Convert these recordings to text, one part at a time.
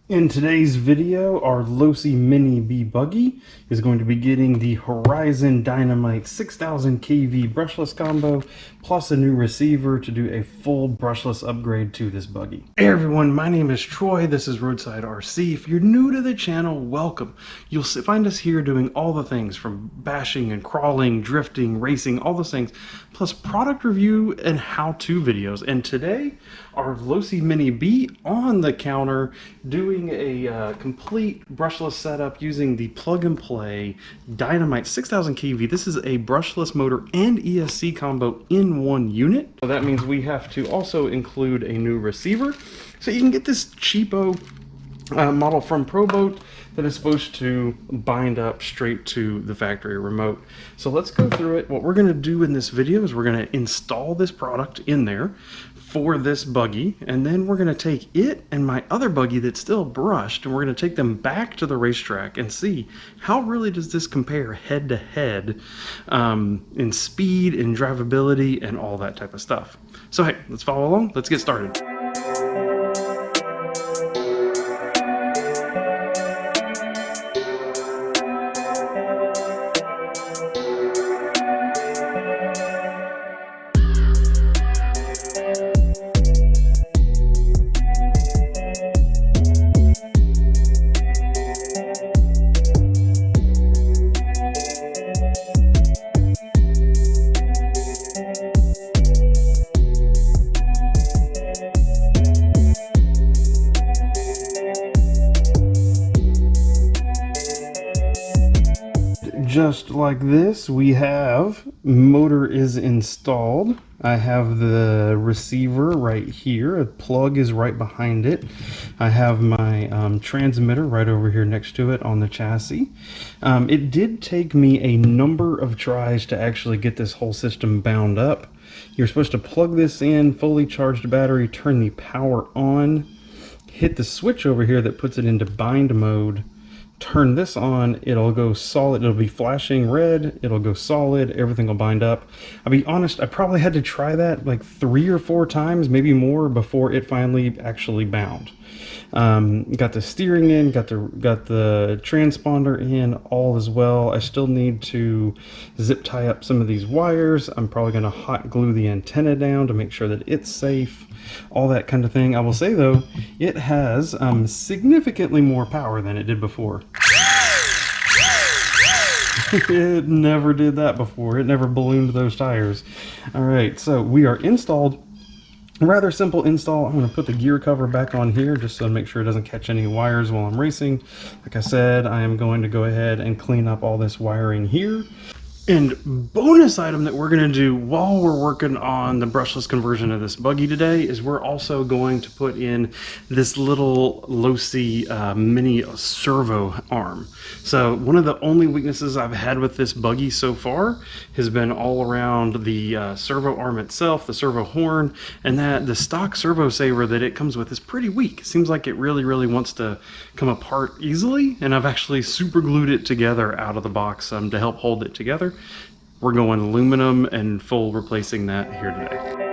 In today's video, our Losi Mini B buggy is going to be getting the Horizon Dynamite 6000 kV brushless combo, plus a new receiver to do a full brushless upgrade to this buggy. Hey everyone, my name is Troy, this is Roadside RC. If you're new to the channel, welcome. You'll find us here doing all the things from bashing and crawling, drifting, racing, all those things, plus product review and how-to videos. And today, our Losi Mini B on the counter doing a complete brushless setup using the plug-and-play Dynamite 6000 kV. This is a brushless motor and ESC combo in one unit. So that means we have to also include a new receiver. So you can get this cheapo model from ProBoat that is supposed to bind up straight to the factory remote. So let's go through it. What we're going to do in this video is we're going to install this product in there for this buggy, and then we're going to take it and my other buggy that's still brushed, and we're going to take them back to the racetrack and see how really does this compare head to head in speed and drivability and all that type of stuff. So hey, let's follow along. Let's get started. Just like this, we have motor is installed. I have the receiver right here. A plug is right behind it. I have my transmitter right over here next to it on the chassis. It did take me a number of tries to actually get this whole system bound up. You're supposed to plug this in, fully charged battery, turn the power on, hit the switch over here that puts it into bind mode, turn this on, it'll go solid, it'll be flashing red, it'll go solid, everything will bind up. I'll be honest, I probably had to try that like 3 or 4 times, maybe more, before it finally actually bound. Got the steering in, got the transponder in, all as well. I still need to zip tie up some of these wires. I'm probably going to hot glue the antenna down to make sure that it's safe, all that kind of thing. I will say though, it has significantly more power than it did before. It never did that before. It never ballooned those tires. All right, so we are installed. Rather simple install. I'm going to put the gear cover back on here just to make sure it doesn't catch any wires while I'm racing. Like I said, I am going to go ahead and clean up all this wiring here. And bonus item that we're going to do while we're working on the brushless conversion of this buggy today is we're also going to put in this little Losi mini servo arm. So one of the only weaknesses I've had with this buggy so far has been all around the servo arm itself, the servo horn, and that the stock servo saver that it comes with is pretty weak. It seems like it really wants to come apart easily, and I've actually super glued it together out of the box to help hold it together. We're going aluminum and full replacing that here today.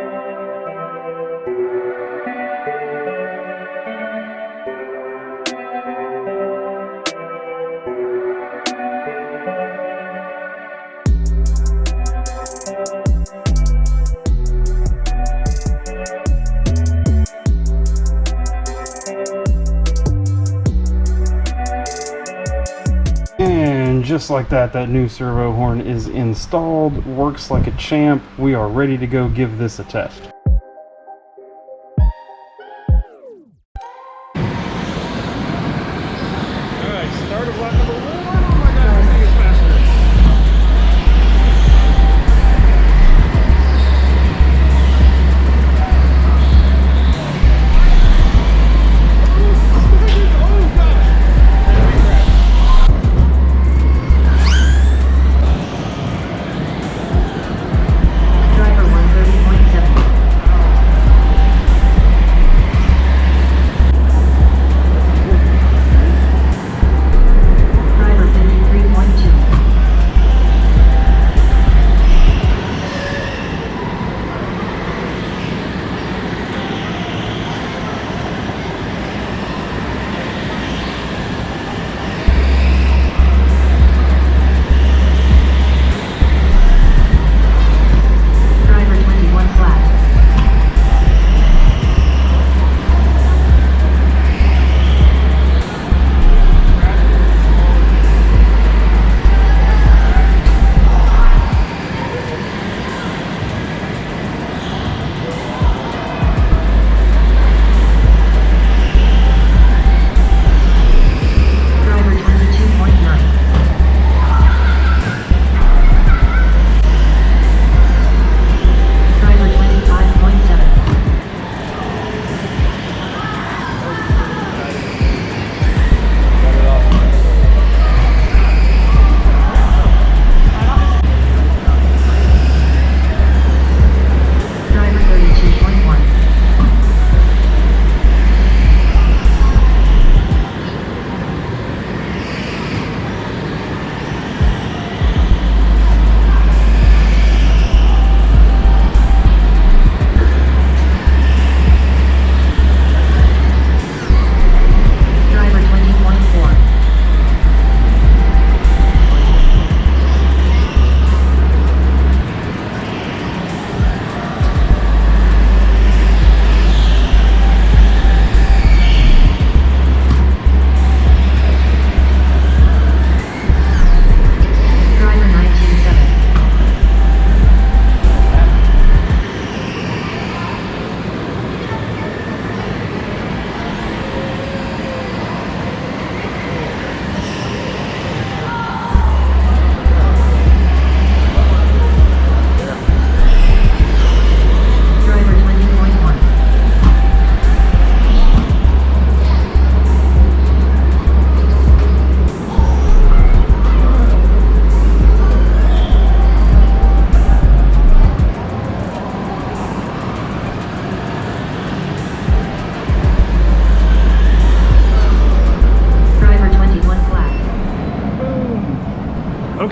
Just like that, that new servo horn is installed, works like a champ. We are ready to go give this a test. Alright, start of lap number 1. Oh my god, this thing is faster.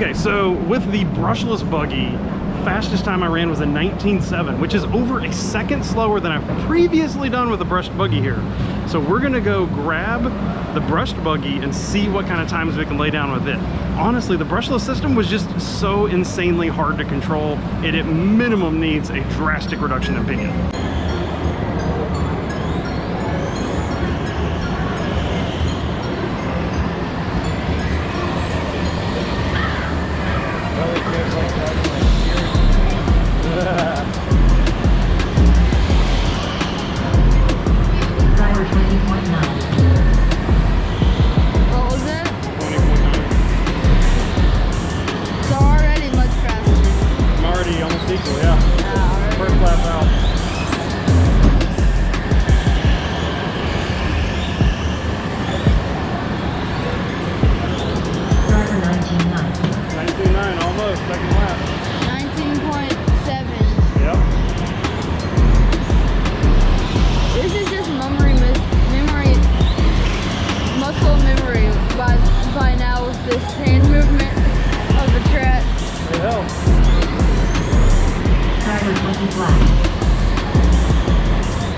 Okay, so with the brushless buggy, fastest time I ran was a 19.7, which is over a second slower than I've previously done with a brushed buggy here. So we're gonna go grab the brushed buggy and see what kind of times we can lay down with it. Honestly, the brushless system was just so insanely hard to control. It at minimum needs a drastic reduction in pinion.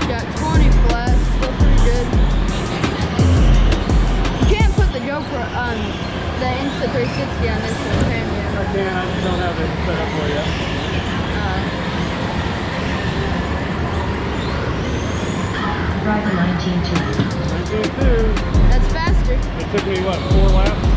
Got 20 flat, still pretty good. You can't put the GoPro on the Insta360 on this one, can you? I can, I just don't have it set up for you. Driver 19.2. 19.2. That's faster. It took me, what, 4 laps?